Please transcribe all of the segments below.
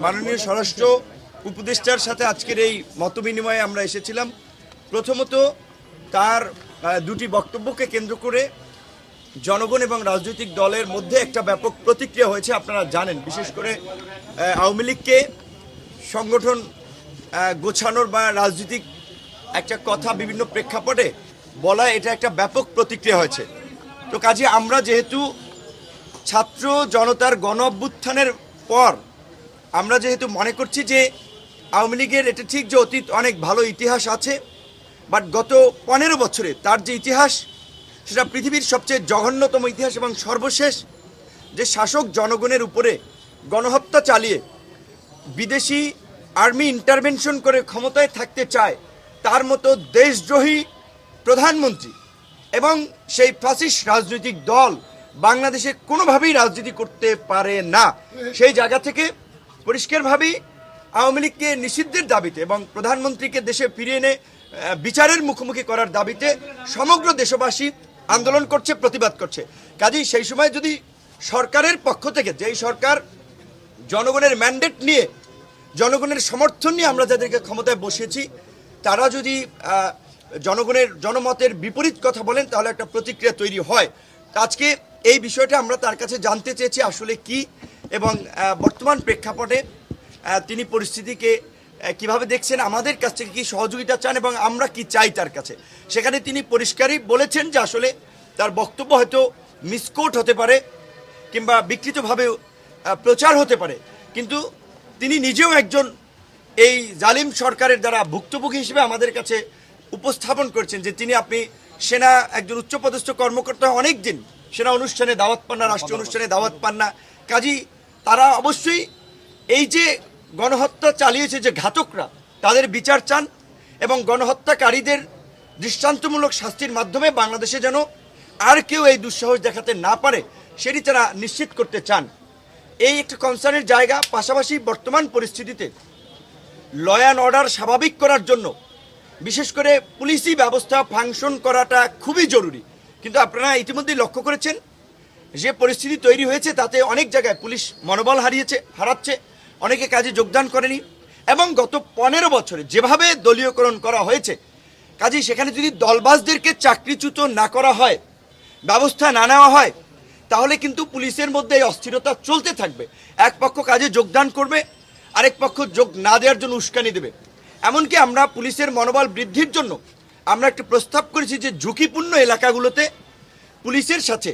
মাননীয় স্বরাষ্ট্র উপদেষ্টার সাথে আজকের এই মতবিনিময়ে আমরা এসেছিলাম। প্রথমত তার দুটি বক্তব্যকে কেন্দ্র করে জনগণ এবং রাজনৈতিক দলের মধ্যে একটা ব্যাপক প্রতিক্রিয়া হয়েছে। আপনারা জানেন, বিশেষ করে আওয়ামী লীগকে সংগঠন গোছানোর বা রাজনৈতিক একটা কথা বিভিন্ন প্রেক্ষাপটে বলা, এটা একটা ব্যাপক প্রতিক্রিয়া হয়েছে। তো কাজে আমরা যেহেতু ছাত্র জনতার গণ অভ্যুত্থানের পর আমরা যেহেতু মনে করছি যে আওয়ামী লীগের এটা ঠিক যে অতীত অনেক ভালো ইতিহাস আছে, বাট গত 15 বছরে তার যে ইতিহাস সেটা পৃথিবীর সবচেয়ে জঘন্যতম ইতিহাস, এবং সর্বশেষ যে শাসক জনগণের উপরে গণহত্যা চালিয়ে বিদেশি আর্মি ইন্টারভেনশন করে ক্ষমতায় থাকতে চায় তার মতো দেশদ্রোহী প্রধানমন্ত্রী এবং সেই ফ্যাসিস্ট রাজনৈতিক দল বাংলাদেশে কোনোভাবেই রাজনীতি করতে পারে না। সেই জায়গা থেকে পরিষ্কারভাবেই আওয়ামী লীগকে নিষিদ্ধের দাবিতে এবং প্রধানমন্ত্রীকে দেশে ফিরিয়ে এনে বিচারের মুখোমুখি করার দাবিতে সমগ্র দেশবাসী আন্দোলন করছে, প্রতিবাদ করছে। কাজেই সেই সময় যদি সরকারের পক্ষ থেকে, যেই সরকার জনগণের ম্যান্ডেট নিয়ে, জনগণের সমর্থন নিয়ে আমরা যাদেরকে ক্ষমতায় বসিয়েছি, তারা যদি জনমতের বিপরীত কথা বলেন তাহলে একটা প্রতিক্রিয়া তৈরি হয়। আজকে এই বিষয়টা আমরা তার কাছে জানতে চেয়েছি আসলে কি, এবং বর্তমান প্রেক্ষাপটে তিনি পরিস্থিতিকে কিভাবে দেখছেন, আমাদের কাছ থেকে কি সহযোগিতা চান এবং আমরা কি চাই তার কাছে। সেখানে তিনি পরিষ্কারই বলেছেন যে আসলে তার বক্তব্য হয়তো মিসকোট হতে পারে কিংবা বিকৃতভাবে প্রচার হতে পারে, কিন্তু তিনি নিজেও একজন এই জালিম সরকারের দ্বারা ভুক্তভোগী হিসেবে আমাদের কাছে উপস্থাপন করছেন যে আপনি সেনা একজন উচ্চপদস্থ কর্মকর্তা, অনেক দিন সেনা অনুষ্ঠানে দাওয়াত পান না, রাষ্ট্রীয় অনুষ্ঠানে দাওয়াত পান না। কাজী তারা অবশ্যই এই যে গণহত্যা চালিয়েছে যে ঘাতকরা, তাদের বিচার চান এবং গণহত্যাকারীদের দৃষ্টান্তমূলক শাস্তির মাধ্যমে বাংলাদেশে যেন আর কেউ এই দুঃসাহস দেখাতে না পারে সেটি তারা নিশ্চিত করতে চান। এই একটা কনসার্নের জায়গা। পাশাপাশি বর্তমান পরিস্থিতিতে ল অ্যান্ড অর্ডার স্বাভাবিক করার জন্য বিশেষ করে পুলিশি ব্যবস্থা ফাংশন করাটা খুবই জরুরি। কিন্তু আপনারা ইতিমধ্যেই লক্ষ্য করেছেন যে পরিস্থিতি তৈরি হয়েছে, তাতে অনেক জায়গায় পুলিশ মনোবল হারাচ্ছে, অনেকে কাজে যোগদান করেনি, এবং গত 15 বছরে যেভাবে দলীয়করণ করা হয়েছে, কাজেই সেখানে যদি দলবাজদেরকে চাকরিচ্যুত না করা হয়, ব্যবস্থা না নেওয়া হয়, তাহলে কিন্তু পুলিশের মধ্যে এই অস্থিরতা চলতে থাকবে। এক পক্ষ কাজে যোগদান করবে, আরেক পক্ষ যোগ না দেওয়ার জন্য উস্কানি দেবে। এমনকি আমরা পুলিশের মনোবল বৃদ্ধির জন্য আমরা একটা প্রস্তাব করেছি যে ঝুঁকিপূর্ণ এলাকাগুলোতে পুলিশের সাথে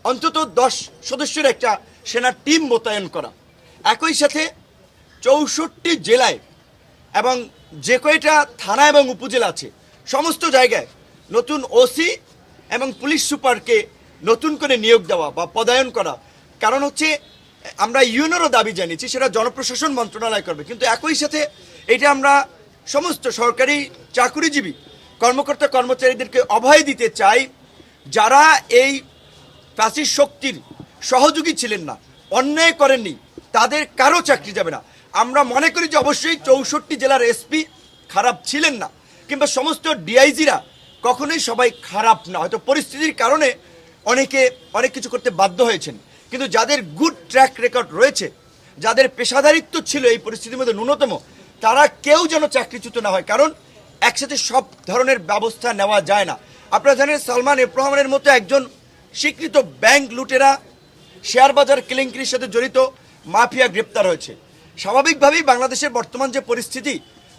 অন্তত 10 সদস্যের একটা সেনা টিম মোতায়েন করা, একই সাথে 64 জেলায় এবং যে কয়টা থানা এবং উপজেলা আছে সমস্ত জায়গায় নতুন ওসি এবং পুলিশ সুপারকে নতুন করে নিয়োগ দেওয়া বা পদায়ন করা। কারণ হচ্ছে আমরা ইউএনওরও দাবি জানিয়েছি, সেটা জনপ্রশাসন মন্ত্রণালয় করবে, কিন্তু একই সাথে এটা আমরা সমস্ত সরকারি চাকুরিজীবী কর্মকর্তা কর্মচারীদেরকে অভয় দিতে চাই যারা এই ফ্যাসিস্ট শক্তির সহযোগী ছিলেন না, অন্যায় করেননি, তাদের কারো চাকরি যাবে না। আমরা মনে করি যে অবশ্যই 64 জেলার এসপি খারাপ ছিলেন না, কিংবা সমস্ত ডিআইজিরা কখনোই সবাই খারাপ না, হয়তো পরিস্থিতির কারণে অনেকে অনেক কিছু করতে বাধ্য হয়েছেন, কিন্তু যাদের গুড ট্র্যাক রেকর্ড রয়েছে, যাদের পেশাদারিত্ব ছিল এই পরিস্থিতির মধ্যে ন্যূনতম, তারা কেউ যেন চাকরিচ্যুত না হয়। কারণ একসাথে সব ধরনের ব্যবস্থা নেওয়া যায় না। আপনারা জানেন সালমান এফ রহমানের মতো একজন স্বীকৃত ব্যাংক লুটেরা, শেয়ার বাজার কেলেঙ্কারির সাথে জড়িত মাফিয়া গ্রেপ্তার হয়েছে। স্বাভাবিকভাবেই বাংলাদেশের বর্তমান যে পরিস্থিতি,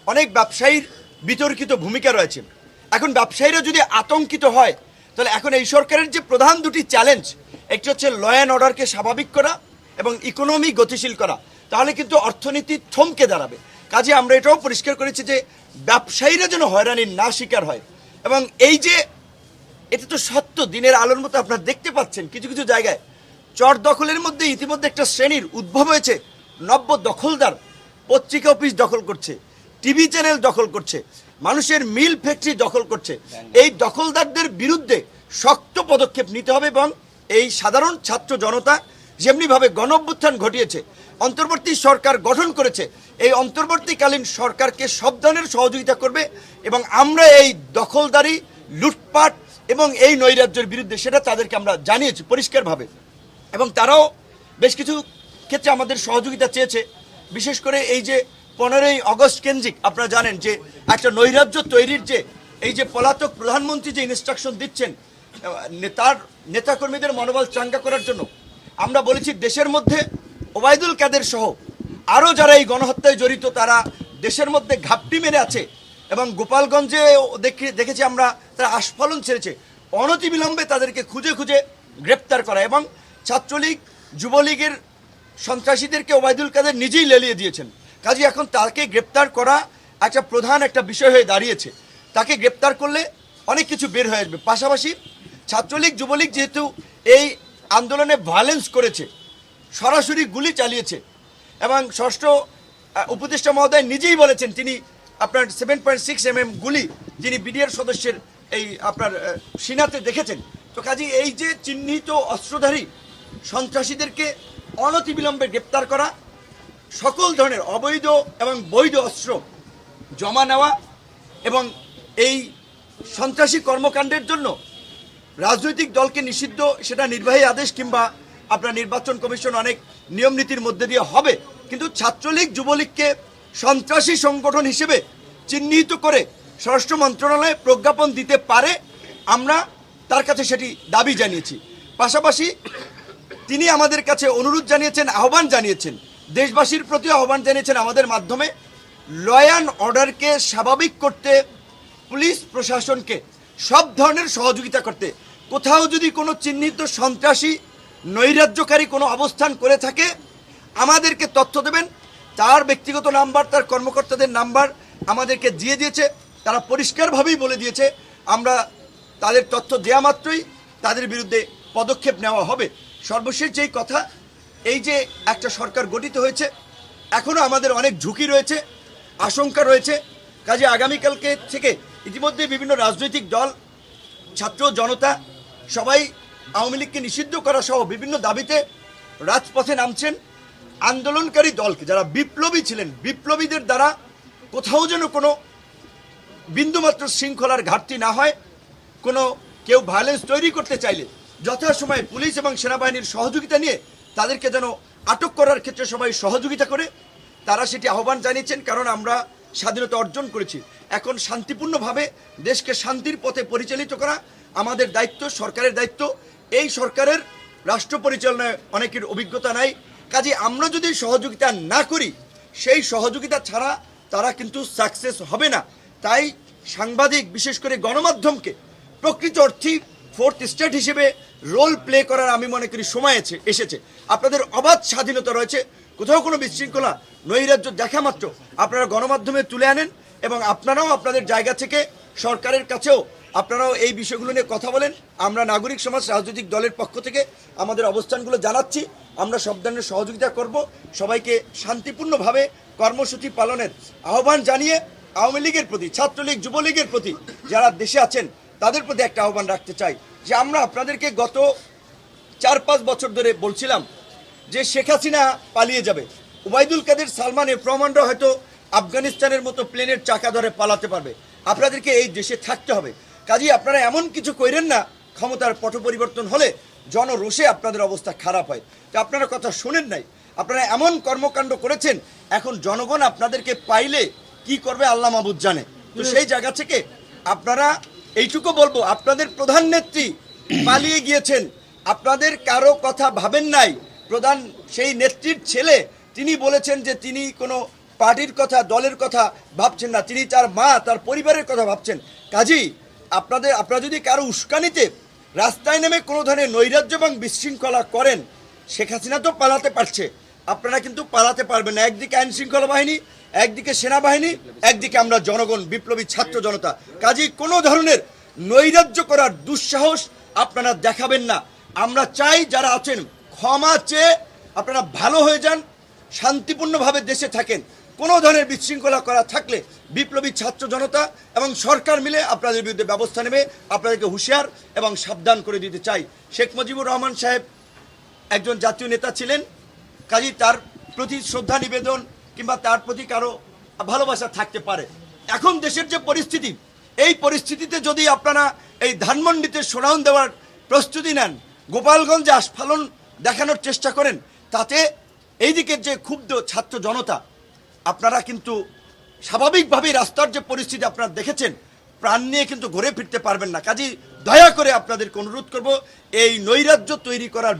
অনেক ব্যবসায়ীর বিতর্কিত ভূমিকা রয়েছে। এখন ব্যবসায়ীরা যদি আতঙ্কিত হয়, তাহলে এখন এই সরকারের যে প্রধান দুটি চ্যালেঞ্জ, একটি হচ্ছে ল অ্যান্ড অর্ডারকে স্বাভাবিক করা এবং ইকোনমি গতিশীল করা, তাহলে কিন্তু অর্থনীতি থমকে দাঁড়াবে। কাজে আমরা এটাও পরিষ্কার করেছি যে ব্যবসায়ীরা যেন হয়রানির না শিকার হয়। এবং এই যে এটা তো সত্য, দিনের আলোর মতো আপনারা দেখতে পাচ্ছেন কিছু কিছু জায়গায় চর দখলের মধ্যে ইতিমধ্যে একটা শ্রেণীর উদ্ভব হয়েছে, নব্য দখলদার, পত্রিকা অফিস দখল করছে, টিভি চ্যানেল দখল করছে, মানুষের মিল ফ্যাক্টরি দখল করছে। এই দখলদারদের বিরুদ্ধে শক্ত পদক্ষেপ নিতে হবে এবং এই সাধারণ ছাত্র জনতা যেমনিভাবে গণ অভ্যুত্থান ঘটিয়েছে, অন্তর্বর্তী সরকার গঠন করেছে, এই অন্তর্বর্তীকালীন সরকারকে সব ধরনের সহযোগিতা করবে এবং আমরা এই দখলদারি, লুটপাট এবং এই নৈরাজ্যের বিরুদ্ধে সেটা তাদেরকে আমরা জানিয়েছি পরিষ্কারভাবে, এবং তারাও বেশ কিছু ক্ষেত্রে আমাদের সহযোগিতা চেয়েছে। বিশেষ করে এই যে 15ই আগস্ট কেন্দ্রিক আপনারা জানেন যে একটা নৈরাজ্য তৈরির যে এই যে পলাতক প্রধানমন্ত্রী যে ইনস্ট্রাকশন দিচ্ছেন তার নেতাকর্মীদের মনোবল চাঙ্গা করার জন্য, আমরা বলেছি দেশের মধ্যে ওবায়দুল কাদের সহ আরও যারা এই গণহত্যায় জড়িত তারা দেশের মধ্যে ঘাপটি মেরে আছে এবং গোপালগঞ্জে দেখেছি আমরা তারা আস্ফালন ছেড়েছে। অনতিবিলম্বে তাদেরকে খুঁজে খুঁজে গ্রেপ্তার করা এবং ছাত্রলীগ যুবলীগের সন্ত্রাসীদেরকে ওবায়দুল কাদের নিজেই লেলিয়ে দিয়েছেন। কাজে এখন তাকে গ্রেপ্তার করা একটা প্রধান একটা বিষয় হয়ে দাঁড়িয়েছে। তাকে গ্রেপ্তার করলে অনেক কিছু বের হয়ে আসবে। পাশাপাশি ছাত্রলীগ যুবলীগ যেহেতু এই আন্দোলনে ভায়োলেন্স করেছে, সরাসরি গুলি চালিয়েছে এবং ষষ্ঠ উপদেষ্টা মহোদয় নিজেই বলেছেন তিনি আপনার 7.6 mm গুলি যিনি বিডিআর সদস্যের এই আপনার সিনাতে দেখেছেন। তো কাজে এই যে চিহ্নিত অস্ত্রধারী সন্ত্রাসীদেরকে অনতিবিলম্বে গ্রেপ্তার করা, সকল ধরনের অবৈধ এবং বৈধ অস্ত্র জমা নেওয়া এবং এই সন্ত্রাসী কর্মকাণ্ডের জন্য রাজনৈতিক দলকে নিষিদ্ধ, সেটা নির্বাহী আদেশ কিংবা আপনার নির্বাচন কমিশন অনেক নিয়ম নীতির মধ্যে দিয়ে হবে, কিন্তু ছাত্রলীগ যুবলীগকে সন্ত্রাসী সংগঠন হিসেবে চিহ্নিত করে স্বরাষ্ট্র মন্ত্রণালয়ে প্রজ্ঞাপন দিতে পারে, আমরা তার কাছে সেটি দাবি জানিয়েছি। পাশাপাশি তিনি আমাদের কাছে অনুরোধ জানিয়েছেন, আহ্বান জানিয়েছেন, দেশবাসীর প্রতি আহ্বান জানিয়েছেন আমাদের মাধ্যমে ল অ্যান্ড অর্ডারকে স্বাভাবিক করতে পুলিশ প্রশাসনকে সব ধরনের সহযোগিতা করতে। কোথাও যদি কোনো চিহ্নিত সন্ত্রাসী নৈরাজ্যকারী কোনো অবস্থান করে থাকে আমাদেরকে তথ্য দেবেন। তার ব্যক্তিগত নাম্বার, তার কর্মকর্তাদের নাম্বার আমাদেরকে দিয়ে দিয়েছে, তারা পরিষ্কারভাবেই বলে দিয়েছে আমরা তাদের তথ্য দেওয়া মাত্রই তাদের বিরুদ্ধে পদক্ষেপ নেওয়া হবে। সর্বশেষ যেই কথা, এই যে একটা সরকার গঠিত হয়েছে, এখনও আমাদের অনেক ঝুঁকি রয়েছে, আশঙ্কা রয়েছে। কাজে আগামীকালকে থেকে ইতিমধ্যে বিভিন্ন রাজনৈতিক দল, ছাত্র জনতা সবাই আওয়ামী লীগকে নিষিদ্ধ করা সহ বিভিন্ন দাবিতে রাজপথে নামছেন। আন্দোলনকারী দলকে যারা বিপ্লবী ছিলেন, বিপ্লবীদের দ্বারা কোথাও যেন কোনো বিন্দুমাত্র শৃঙ্খলার ঘাটতি না হয়, কোনো কেউ ভায়োলেন্স তৈরি করতে চাইলে যথাসময়ে পুলিশ এবং সেনাবাহিনীর সহযোগিতা নিয়ে তাদেরকে যেন আটক করার ক্ষেত্রে সবাই সহযোগিতা করে, তারা সেটি আহ্বান জানিয়েছেন। কারণ আমরা স্বাধীনতা অর্জন করেছি, এখন শান্তিপূর্ণভাবে দেশকে শান্তির পথে পরিচালিত করা আমাদের দায়িত্ব, সরকারের দায়িত্ব। এই সরকারের রাষ্ট্র পরিচালনায় অনেকের অভিজ্ঞতা নাই, কাজে আমরা যদি সহযোগিতা না করি, সেই সহযোগিতা ছাড়া তারা কিন্তু সাকসেস হবে না। তাই সাংবাদিক, বিশেষ করে গণমাধ্যমকে প্রকৃত অর্থে ফোর্থ স্টেট হিসেবে রোল প্লে করার আমি মনে করি সময় এসেছে। আপনাদের অবাধ স্বাধীনতা রয়েছে, কোথাও কোনো বিশৃঙ্খলা নৈরাজ্য দেখা মাত্র আপনারা গণমাধ্যমে তুলে আনেন এবং আপনারাও আপনাদের জায়গা থেকে সরকারের কাছেও আপনারাও এই বিষয়গুলো নিয়ে কথা বলেন। আমরা নাগরিক সমাজ, রাজনৈতিক দলের পক্ষ থেকে আমাদের অবস্থানগুলো জানাচ্ছি, আমরা সব ধরনের সহযোগিতা করব। সবাইকে শান্তিপূর্ণভাবে কর্মসূচি পালনের আহ্বান জানিয়ে আওয়ামী লীগের প্রতি, ছাত্রলীগ যুবলীগের প্রতি যারা দেশে আছেন তাদের প্রতি একটা আহ্বান রাখতে চাই যে আমরা আপনাদেরকে গত 4-5 বছর ধরে বলছিলাম যে শেখ হাসিনা পালিয়ে যাবে, ওবায়দুল কাদের, সালমান, এর প্রমাণরা হয়তো আফগানিস্তানের মতো প্লেনের চাকা ধরে পালাতে পারবে, আপনাদেরকে এই দেশে থাকতে হবে। কাজেই আপনারা এমন কিছু করেন না ক্ষমতার পট পরিবর্তন হলে জনরোষে আপনাদের অবস্থা খারাপ হয়। তো আপনারা কথা শোনেন নাই, আপনারা এমন কর্মকাণ্ড করেছেন, এখন জনগণ আপনাদেরকে পাইলে কি করবে আল্লাহ মাহবুদ জানে। তো সেই জায়গা থেকে আপনারা এইটুকু বলবো, আপনাদের প্রধান নেত্রী পালিয়ে গিয়েছেন, আপনাদের কারো কথা ভাবেন নাই। প্রধান সেই নেত্রীর ছেলে, তিনি বলেছেন যে তিনি কোনো পার্টির কথা, দলের কথা ভাবছেন না, তিনি তার মা, তার পরিবারের কথা ভাবছেন। কাজেই আপনারা যদি কারো উস্কানিতে রাস্তায় নেমে কোনো ধরনের নৈরাজ্য এবং বিশৃঙ্খলা করেন, শেখ হাসিনা তো পালাতে পারছে, আপনারা কিন্তু পালাতে পারবেন না। একদিকে আইন শৃঙ্খলা বাহিনী, একদিকে সেনাবাহিনী, একদিকে আমরা জনগণ, বিপ্লবী ছাত্র জনতা। কাজেই কোনো ধরনের নৈরাজ্য করার দুঃসাহস আপনারা দেখাবেন না। আমরা চাই যারা আছেন ক্ষমা চেয়ে আপনারা ভালো হয়ে যান, শান্তিপূর্ণভাবে দেশে থাকেন। কোনো ধরনের বিশৃঙ্খলা করা থাকলে বিপ্লবী ছাত্র জনতা এবং সরকার মিলে আপনাদের বিরুদ্ধে ব্যবস্থা নেবে। আপনাদেরকে হুঁশিয়ার এবং সাবধান করে দিতে চাই। শেখ মুজিবুর রহমান সাহেব একজন জাতীয় নেতা ছিলেন, কাজেই তার প্রতি শ্রদ্ধা নিবেদন কিংবা তার প্রতি কারো ভালোবাসা থাকতে পারে। এখন দেশের যে পরিস্থিতি, এই পরিস্থিতিতে যদি আপনারা এই ধানমন্ডিতে শোডাউন দেওয়ার প্রস্তুতি নেন, গোপালগঞ্জে আস্ফালন দেখানোর চেষ্টা করেন, তাতে এই দিকের যে ক্ষুব্ধ ছাত্র জনতা, আপনারা কিন্তু স্বাভাবিকভাবেই রাস্তার যে পরিস্থিতি আপনারা দেখেছেন, প্রাণ নিয়ে কিন্তু ঘুরে ফিরতে পারবেন না। কাজেই দয়া করে আপনাদেরকে অনুরোধ করব, এই নৈরাজ্য তৈরি করার